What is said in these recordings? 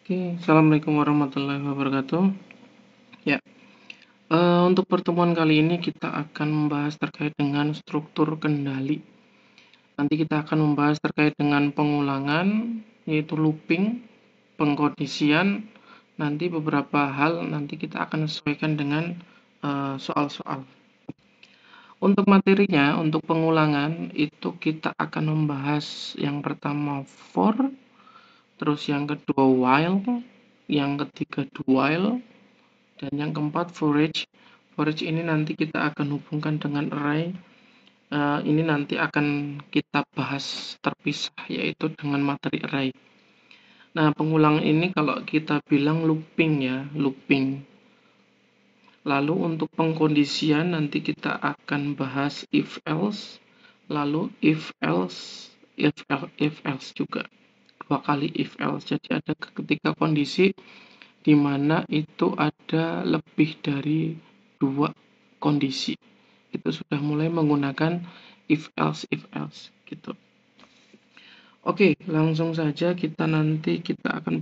Oke, assalamualaikum warahmatullahi wabarakatuh. Ya, untuk pertemuan kali ini kita akan membahas terkait dengan struktur kendali. Nanti kita akan membahas terkait dengan pengulangan, yaitu looping, pengkondisian. Nanti beberapa hal nanti kita akan sesuaikan dengan soal-soal. Untuk materinya, untuk pengulangan itu kita akan membahas yang pertama for, terus yang kedua while, yang ketiga do while, dan yang keempat forage. Forage ini nanti kita akan hubungkan dengan array. Ini nanti akan kita bahas terpisah, yaitu dengan materi array. Nah, pengulangan ini kalau kita bilang looping ya, looping. Lalu untuk pengkondisian nanti kita akan bahas if else, lalu if else juga. Dua kali if else. Jadi ada ketika kondisi di mana itu ada lebih dari dua kondisi. Itu sudah mulai menggunakan if else gitu. Oke, langsung saja kita akan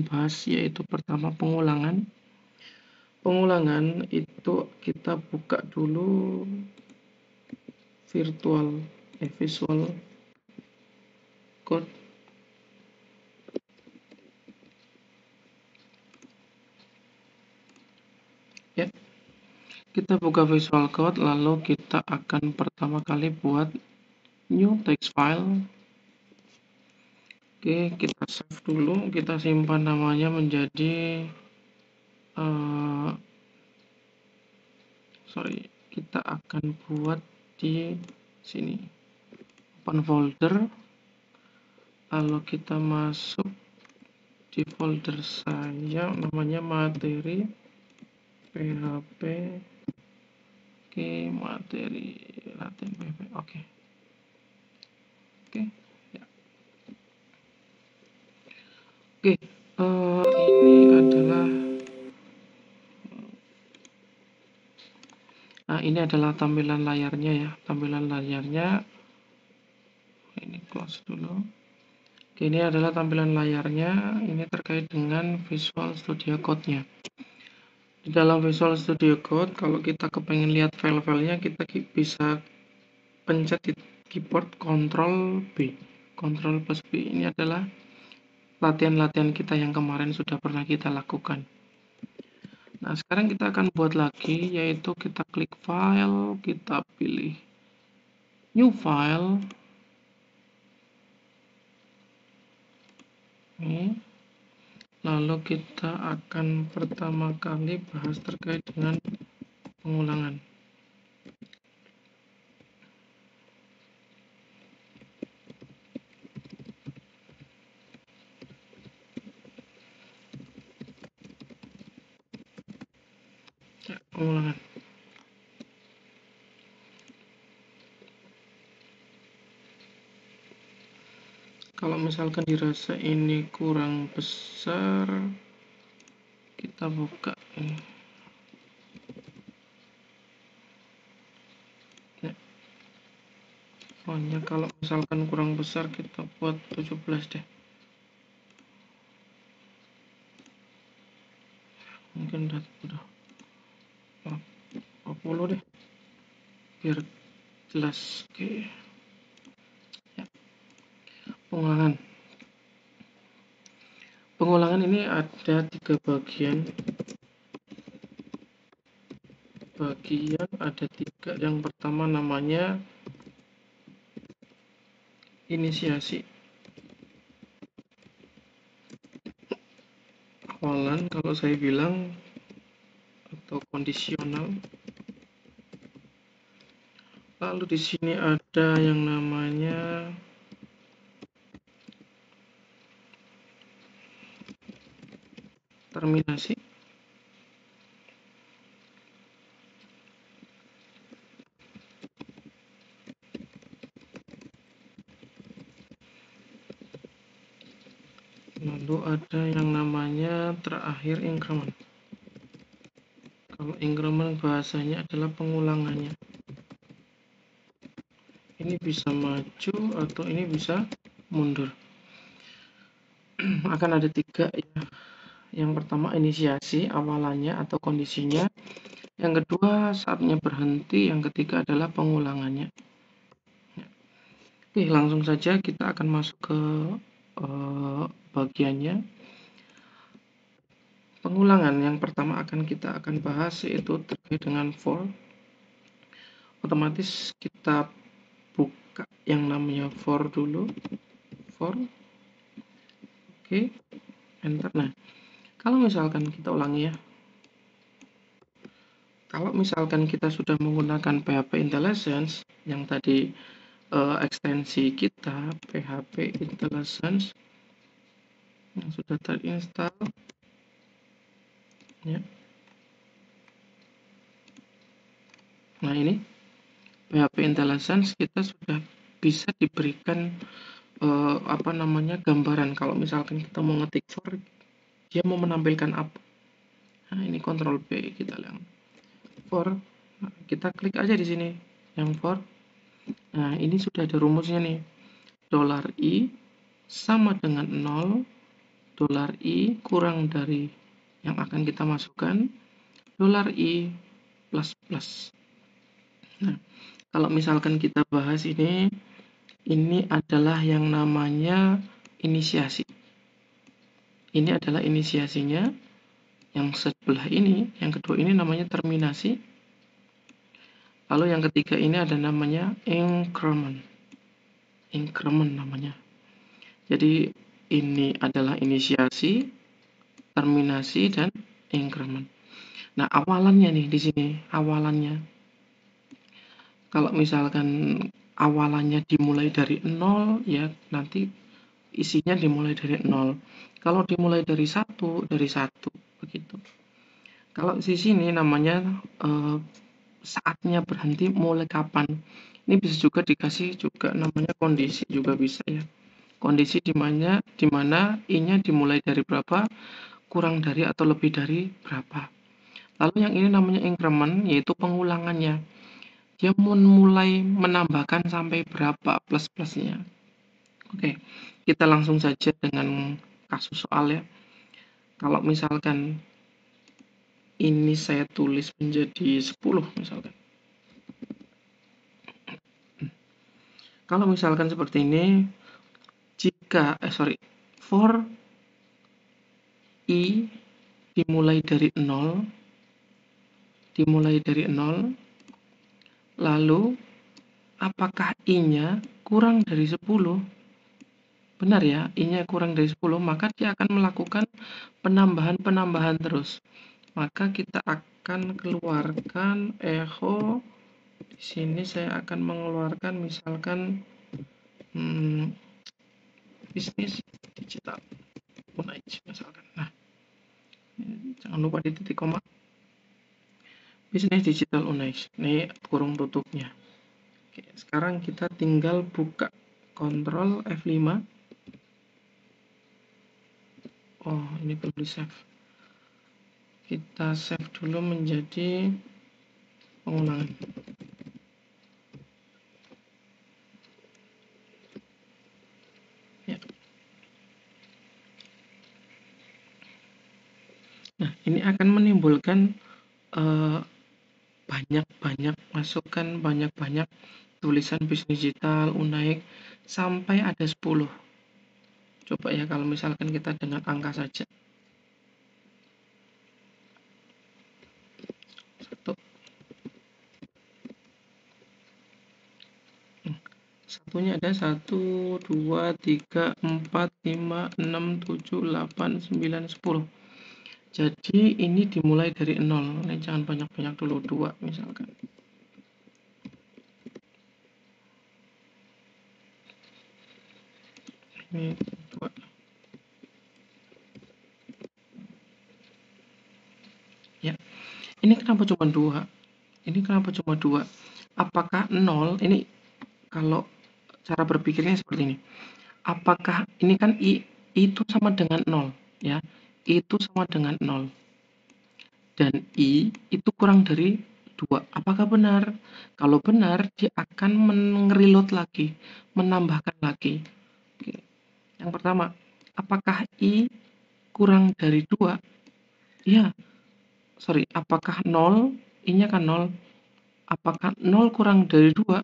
bahas yaitu pertama pengulangan. Pengulangan itu kita buka dulu Visual Code. Ya, kita buka Visual Code, lalu kita akan pertama kali buat new text file. Oke, kita save dulu, kita simpan namanya menjadi kita akan buat di sini open folder, lalu kita masuk di folder saya namanya materi PHP. Oke, materi Latin PHP. Oke ya. Oke, ini adalah tampilan layarnya ya. Tampilan layarnya ini close dulu. Oke, ini adalah tampilan layarnya. Ini terkait dengan Visual Studio Code-nya. Di dalam Visual Studio Code, kalau kita kepengen lihat file-filenya, kita bisa pencet di keyboard Ctrl B. Ctrl plus B ini adalah latihan-latihan kita yang kemarin sudah pernah kita lakukan. Nah, sekarang kita akan buat lagi, yaitu kita klik file, kita pilih new file. Ini. Lalu kita akan pertama kali bahas terkait dengan pengulangan. Ya, pengulangan. Kalau misalkan dirasa ini kurang besar, kita buka ini. Ya. Fontnya kalau misalkan kurang besar, kita buat 17 deh. Mungkin udah 40 deh, biar jelas. Oke. Ya. Pengulangan ini ada 3 bagian. Ada 3. Yang pertama namanya inisiasi. Awalan kalau saya bilang, atau kondisional. Lalu di sini ada yang namanya terminasi. Lalu ada yang namanya terakhir increment. Kalau increment bahasanya adalah pengulangannya. Ini bisa maju atau ini bisa mundur. akan ada 3 ya. Yang pertama inisiasi, awalannya atau kondisinya. Yang kedua saatnya berhenti, yang ketiga adalah pengulangannya. Oke, langsung saja kita akan masuk ke bagiannya. Pengulangan yang pertama kita akan bahas yaitu terkait dengan for. Otomatis kita buka yang namanya for dulu. For. Oke, enter. Nah, kalau misalkan kita ulangi ya. Kalau misalkan kita sudah menggunakan PHP IntelliSense yang tadi ekstensi kita PHP IntelliSense yang sudah terinstall ya. Nah, ini PHP IntelliSense kita sudah bisa diberikan gambaran. Kalau misalkan kita mau ngetik for, dia mau menampilkan apa. Nah, ini Ctrl B, kita lihat for. Nah, kita klik aja di sini yang for. Nah, ini sudah ada rumusnya nih. $i sama dengan 0, $i kurang dari yang akan kita masukkan, $i plus plus. Nah, kalau misalkan kita bahas ini adalah yang namanya inisiasi. Ini adalah inisiasinya. Yang sebelah ini, yang kedua ini namanya terminasi. Lalu yang ketiga ini ada namanya increment. Increment namanya. Jadi ini adalah inisiasi, terminasi, dan increment. Nah, awalannya nih di sini, awalannya. Kalau misalkan awalannya dimulai dari 0, ya nanti isinya dimulai dari 0. Kalau dimulai dari 1, dari 1 begitu. Kalau di sini namanya saatnya berhenti mulai kapan. Ini bisa juga dikasih juga namanya kondisi juga bisa ya. Kondisi dimana i-nya dimulai dari berapa, kurang dari atau lebih dari berapa. Lalu yang ini namanya increment, yaitu pengulangannya. Dia mulai menambahkan sampai berapa plus-plusnya. Oke, kita langsung saja dengan kasus soal ya. Kalau misalkan ini saya tulis menjadi 10 misalkan. Kalau misalkan seperti ini, for i dimulai dari 0, lalu apakah i-nya kurang dari 10? Benar ya, i-nya kurang dari 10, maka dia akan melakukan penambahan terus. Maka kita akan keluarkan echo. Di sini saya akan mengeluarkan misalkan bisnis digital unaij misalkan. Nah, jangan lupa di titik koma. Bisnis digital unaij. Ini kurung tutupnya. Oke, sekarang kita tinggal buka Ctrl F5. Oh, ini belum di save. Kita save dulu menjadi pengulangan. Ya. Nah, ini akan menimbulkan banyak-banyak masukan, banyak-banyak tulisan bisnis digital, unaij, sampai ada 10. Coba ya kalau misalkan kita dengan angka saja. 1. Satunya ada 1, 2, 3, 4, 5, 6, 7, 8, 9, 10. Jadi ini dimulai dari 0. Ini jangan banyak-banyak dulu, 2 misalkan. Ini 2. Ya. Ini kenapa cuma 2? Ini kenapa cuma 2? Apakah 0 ini kalau cara berpikirnya seperti ini. Apakah ini kan i itu sama dengan 0 ya. Itu sama dengan 0. Dan i itu kurang dari 2. Apakah benar? Kalau benar, dia akan mengereload lagi, menambahkan lagi. Oke. Yang pertama, Apakah I kurang dari 2? Ya, sorry, apakah 0? I-nya kan 0. Apakah 0 kurang dari 2?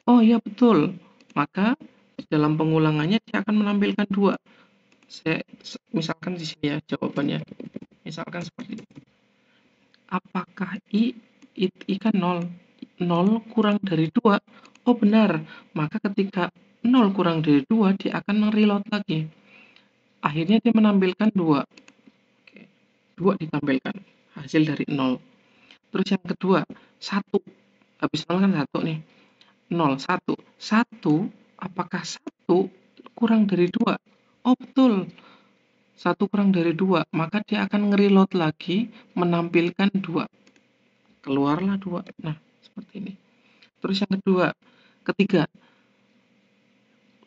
Oh iya betul. Maka dalam pengulangannya dia akan menampilkan 2. Saya misalkan di sini ya jawabannya. Misalkan seperti ini. Apakah I kan 0? 0 kurang dari 2? Oh benar. Maka ketika 0 kurang dari 2 dia akan mereload lagi. Akhirnya dia menampilkan 2. Oke. 2 ditampilkan. Hasil dari 0. Terus yang kedua, 1. Habis 0 kan 1 nih. 0, 1. 1, apakah 1 kurang dari 2? Oh betul. 1 kurang dari 2, maka dia akan nge-reload lagi menampilkan 2. Keluarlah 2. Nah, seperti ini. Terus yang ketiga,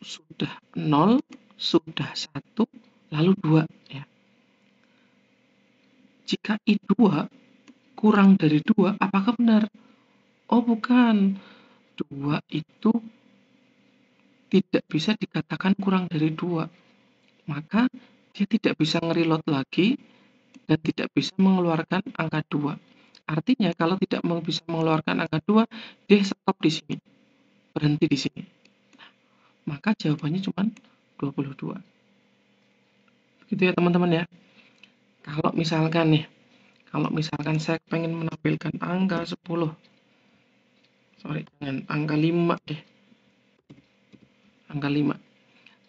sudah 0, sudah 1, lalu 2 ya. Jika I2 kurang dari 2, apakah benar? Oh bukan. 2 itu tidak bisa dikatakan kurang dari 2. Maka dia tidak bisa nge-reload lagi dan tidak bisa mengeluarkan angka 2. Artinya kalau tidak bisa mengeluarkan angka 2, dia stop di sini. Berhenti di sini. Maka jawabannya cuma 22. Gitu ya teman-teman ya. Kalau misalkan saya pengen menampilkan angka 10. Sorry, jangan angka 5 deh. Angka 5.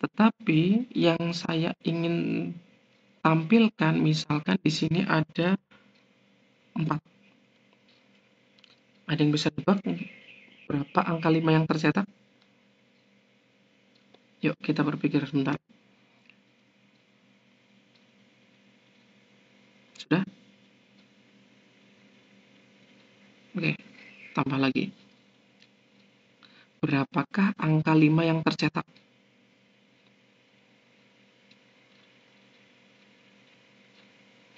Tetapi yang saya ingin tampilkan misalkan di sini ada 4. Ada yang bisa nebak berapa angka 5 yang tercetak? Yuk kita berpikir sebentar. Sudah? Oke, tambah lagi. Berapakah angka 5 yang tercetak?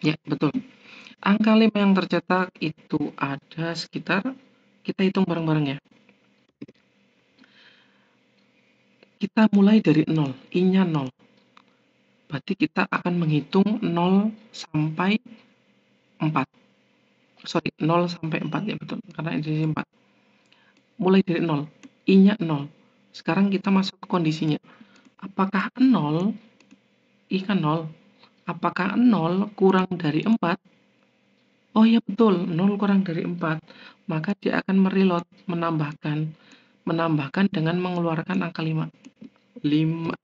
Ya, betul. Angka 5 yang tercetak itu ada sekitar, kita hitung bareng-bareng ya. Kita mulai dari 0, I-nya 0. Berarti kita akan menghitung 0 sampai 4. Sorry, 0 sampai 4 ya betul, karena ini 4. Mulai dari 0, I-nya 0. Sekarang kita masuk ke kondisinya. Apakah 0, I kan 0. Apakah 0 kurang dari 4? Oh iya betul, 0 kurang dari 4. Maka dia akan mereload, menambahkan dengan mengeluarkan angka 5. 5.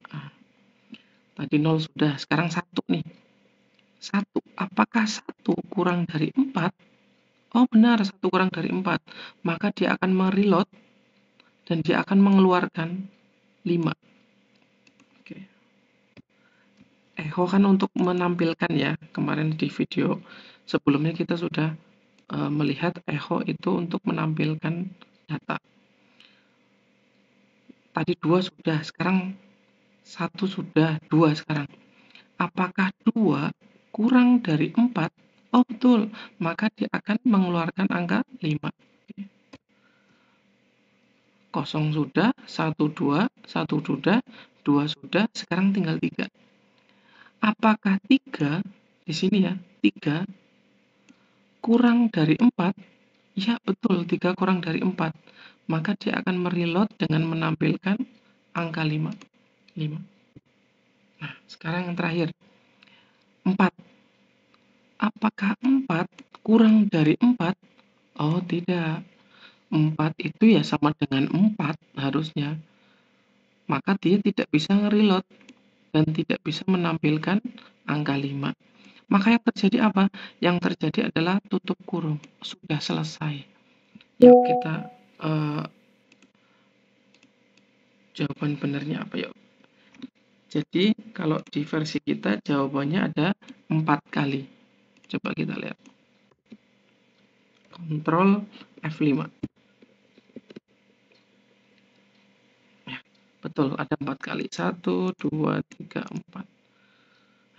Tadi 0 sudah, sekarang 1 nih. 1. Apakah 1 kurang dari 4? Oh benar, 1 kurang dari 4. Maka dia akan mereload dan dia akan mengeluarkan 5. Oke. Echo kan untuk menampilkan ya. Kemarin di video sebelumnya kita sudah melihat echo itu untuk menampilkan data. Tadi 2 sudah, sekarang 1 sudah, 2 sekarang. Apakah 2 kurang dari 4? Oh betul, maka dia akan mengeluarkan angka 5. 0 sudah, 1 2, 1 sudah, 2 sudah, sekarang tinggal 3. Apakah 3 di sini ya, 3 kurang dari 4? Ya betul, 3 kurang dari 4. Maka dia akan mereload dengan menampilkan angka 5. 5. Nah, sekarang yang terakhir. 4. Apakah 4 kurang dari 4? Oh, tidak. 4 itu ya sama dengan 4 harusnya. Maka dia tidak bisa nge-reload dan tidak bisa menampilkan angka 5. Maka yang terjadi apa? Yang terjadi adalah tutup kurung. Sudah selesai. Yuk kita jawaban benernya apa yuk? Jadi kalau di versi kita jawabannya ada 4 kali. Coba kita lihat. Ctrl F5. Ya, betul ada 4 kali. 1, 2, 3, 4.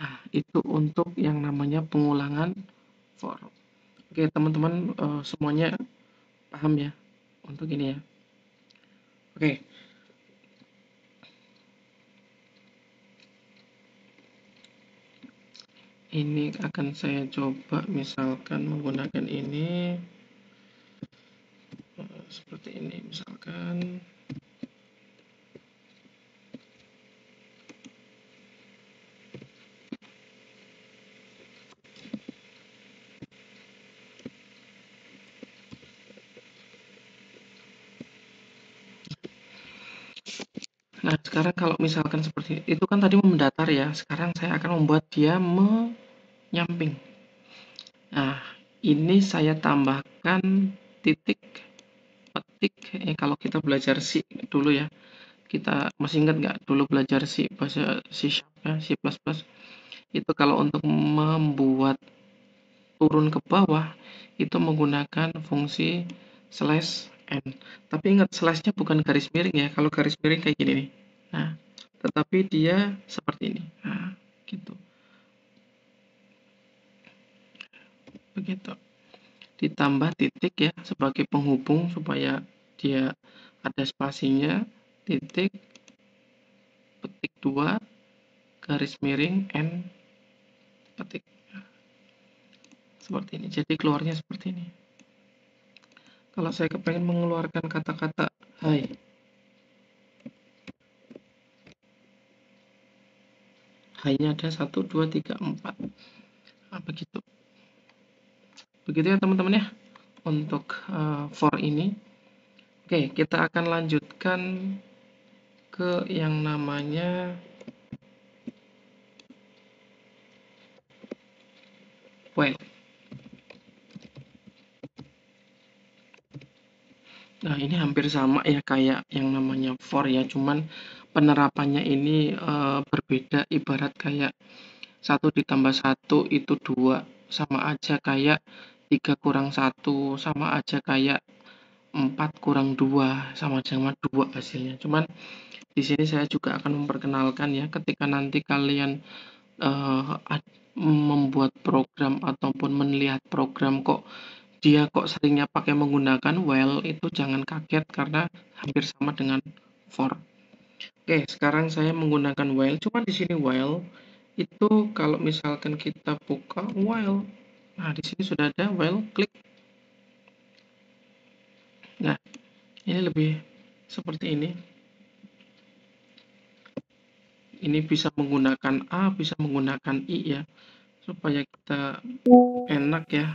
Nah, itu untuk yang namanya pengulangan for. Oke, teman-teman semuanya paham ya untuk ini ya. Oke. Ini akan saya coba misalkan menggunakan ini seperti ini misalkan. Nah, sekarang kalau misalkan seperti itu kan tadi mendatar ya. Sekarang saya akan membuat dia menyamping. Nah, ini saya tambahkan titik petik. Kalau kita belajar C dulu ya, kita masih ingat nggak dulu belajar C bahasa C Sharp ya, C++. Itu kalau untuk membuat turun ke bawah itu menggunakan fungsi slash n. Tapi ingat slashnya bukan garis miring ya. Kalau garis miring kayak gini nih. Nah, tetapi dia seperti ini. Nah, gitu. Begitu. Ditambah titik ya sebagai penghubung supaya dia ada spasinya, titik, petik 2, garis miring, n, petik. Seperti ini. Jadi keluarnya seperti ini. Kalau saya kepengen mengeluarkan kata-kata hai, hai-nya ada 1, 2, 3, 4. Nah, begitu. Begitu ya teman-teman ya untuk for ini. Oke, kita akan lanjutkan ke yang namanya while. Nah, ini hampir sama ya kayak yang namanya for ya, cuman penerapannya ini berbeda. Ibarat kayak 1 ditambah 1 itu 2, sama aja kayak 3 kurang 1, sama aja kayak 4 kurang 2, sama aja sama 2 hasilnya. Cuman di sini saya juga akan memperkenalkan ya, ketika nanti kalian membuat program ataupun melihat program dia kok seringnya pakai menggunakan while, itu jangan kaget karena hampir sama dengan for. Oke, sekarang saya menggunakan while, cuma di sini while itu kalau misalkan kita buka while, nah di sini sudah ada while, klik. Nah, ini lebih seperti ini. Ini bisa menggunakan A, bisa menggunakan I ya, supaya kita enak ya.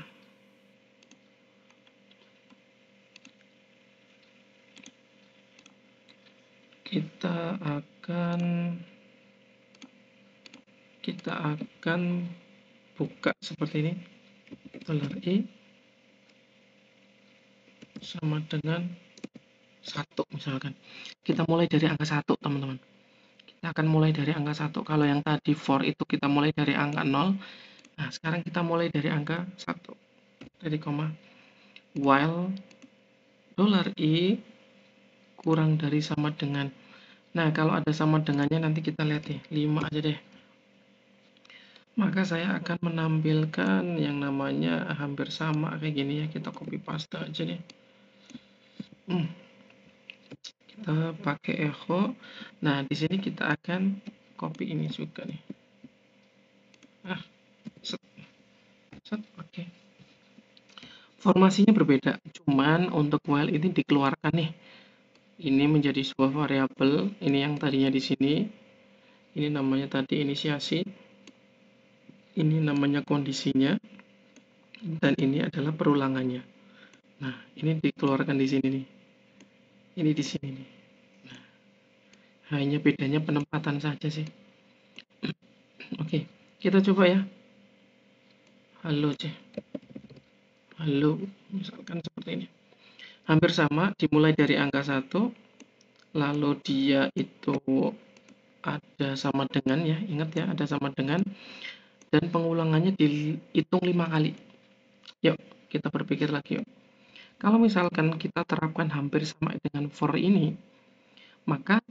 Kita akan buka seperti ini. $i sama dengan 1 misalkan. Kita mulai dari angka 1, teman-teman. Kita akan mulai dari angka 1. Kalau yang tadi for itu kita mulai dari angka 0. Nah, sekarang kita mulai dari angka 1. Dari koma. While $i kurang dari sama dengan. Nah, kalau ada sama dengannya nanti kita lihat deh. 5 aja deh. Maka saya akan menampilkan yang namanya hampir sama kayak gini ya. Kita copy paste aja nih. Kita pakai echo. Nah, di sini kita akan copy ini juga nih. Set, oke. Formasinya berbeda, cuman untuk while ini dikeluarkan nih. Ini menjadi sebuah variabel. Ini yang tadinya di sini. Ini namanya tadi inisiasi. Ini namanya kondisinya. Dan ini adalah perulangannya. Nah, ini dikeluarkan di sini nih. Ini di sini nih. Nah, hanya bedanya penempatan saja sih. Oke, kita coba ya. Halo C. Halo, misalkan seperti ini. Hampir sama, dimulai dari angka 1, lalu dia itu ada sama dengan ya, ingat ya, ada sama dengan, dan pengulangannya dihitung 5 kali. Yuk, kita berpikir lagi yuk. Kalau misalkan kita terapkan hampir sama dengan for ini, maka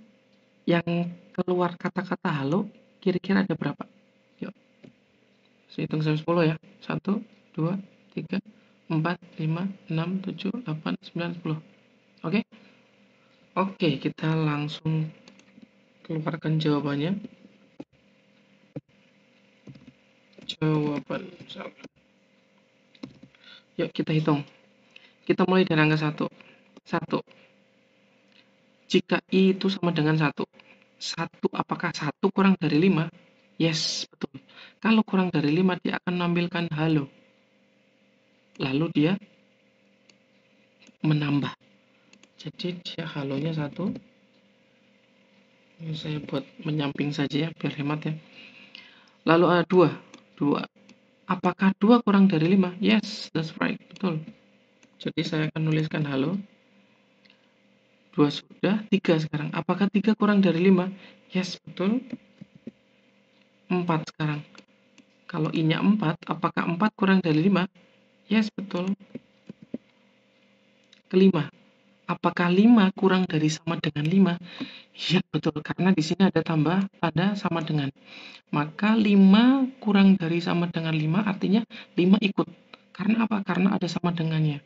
yang keluar kata-kata halo kira-kira ada berapa? Yuk, saya hitung sampai 10 ya. 1, 2, 3, 4, 5, 6, 7, 8, 9, 10. Oke? Oke, kita langsung keluarkan jawabannya. jawaban misalkan. Yuk kita hitung. Kita mulai dari angka 1. 1. Jika I itu sama dengan 1. 1 apakah 1 kurang dari 5? Yes, betul. Kalau kurang dari 5 dia akan menampilkan halo. Lalu dia menambah. Jadi dia halonya 1. Ini saya buat menyamping saja ya biar hemat ya. Lalu ada 2. 2. Apakah 2 kurang dari 5? Yes, that's right. Betul. Jadi saya akan nuliskan halo. 2 sudah, 3 sekarang. Apakah 3 kurang dari 5? Yes, betul. 4 sekarang. Kalau I-nya 4, apakah 4 kurang dari 5? Yes, betul. Kelima, apakah 5 kurang dari sama dengan 5? Ya, betul. Karena di sini ada tambah pada sama dengan. Maka 5 kurang dari sama dengan 5 artinya 5 ikut. Karena apa? Karena ada sama dengannya.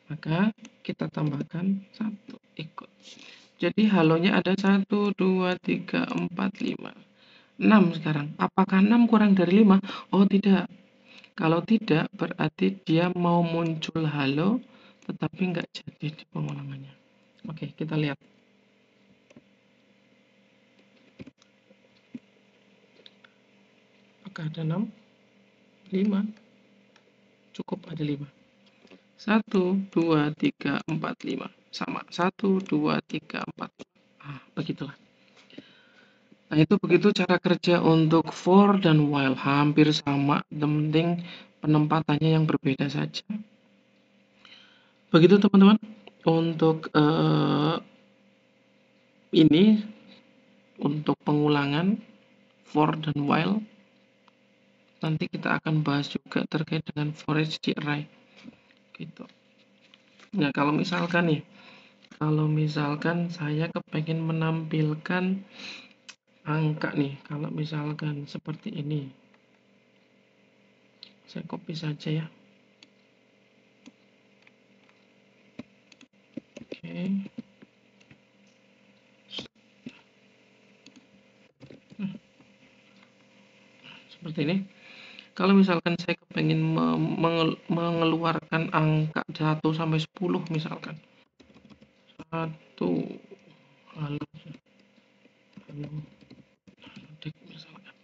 Maka kita tambahkan 1 ikut. Jadi halonya ada 1, 2, 3, 4, 5. 6 sekarang. Apakah 6 kurang dari 5? Oh, tidak. Kalau tidak, berarti dia mau muncul halo, tetapi nggak jadi di pengulangannya. Oke, kita lihat. Apakah ada 6? 5. Cukup ada 5. 1, 2, 3, 4, 5. Sama. 1, 2, 3, 4, 5. Begitulah. Nah, itu begitu cara kerja untuk for dan while. Hampir sama, yang penting penempatannya yang berbeda saja. Begitu teman-teman. Untuk ini, untuk pengulangan for dan while, nanti kita akan bahas juga terkait dengan for each di array. Gitu. Nah, kalau misalkan saya kepengen menampilkan angka nih, kalau misalkan seperti ini, saya copy saja ya. Oke. Seperti ini. Kalau misalkan saya kepengen mengeluarkan angka 1 sampai 10 misalkan. 1 halo dek misalkan.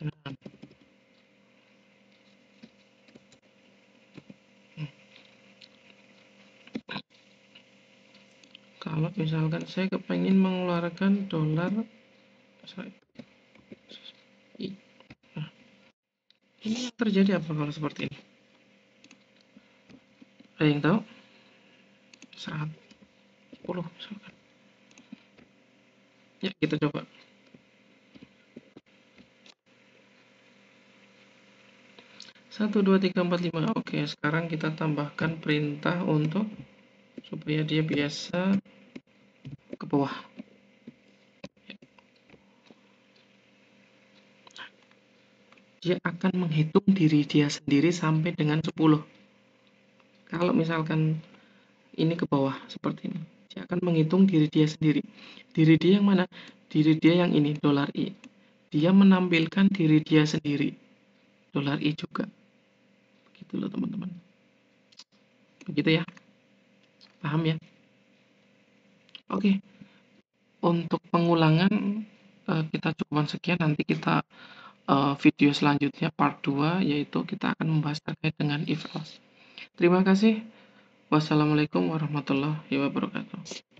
Nah, kalau misalkan saya kepengen mengeluarkan dolar, nah, ini yang terjadi apa kalau seperti ini? Ada yang tahu? 10 misalkan. Ya, kita coba. 1, 2, 3, 4, 5. Oke, sekarang kita tambahkan perintah untuk supaya dia biasa ke bawah. Dia akan menghitung diri dia sendiri sampai dengan 10. Kalau misalkan ini ke bawah seperti ini, dia akan menghitung diri dia sendiri. Diri dia yang mana? Diri dia yang ini, dolar I. Dia menampilkan diri dia sendiri, dolar I juga. Begitu loh teman-teman. Begitu ya. Paham ya? Oke. Untuk pengulangan kita cukupkan sekian. Nanti kita video selanjutnya part 2, yaitu kita akan membahas terkait dengan if else. Terima kasih. Wassalamualaikum warahmatullahi wabarakatuh.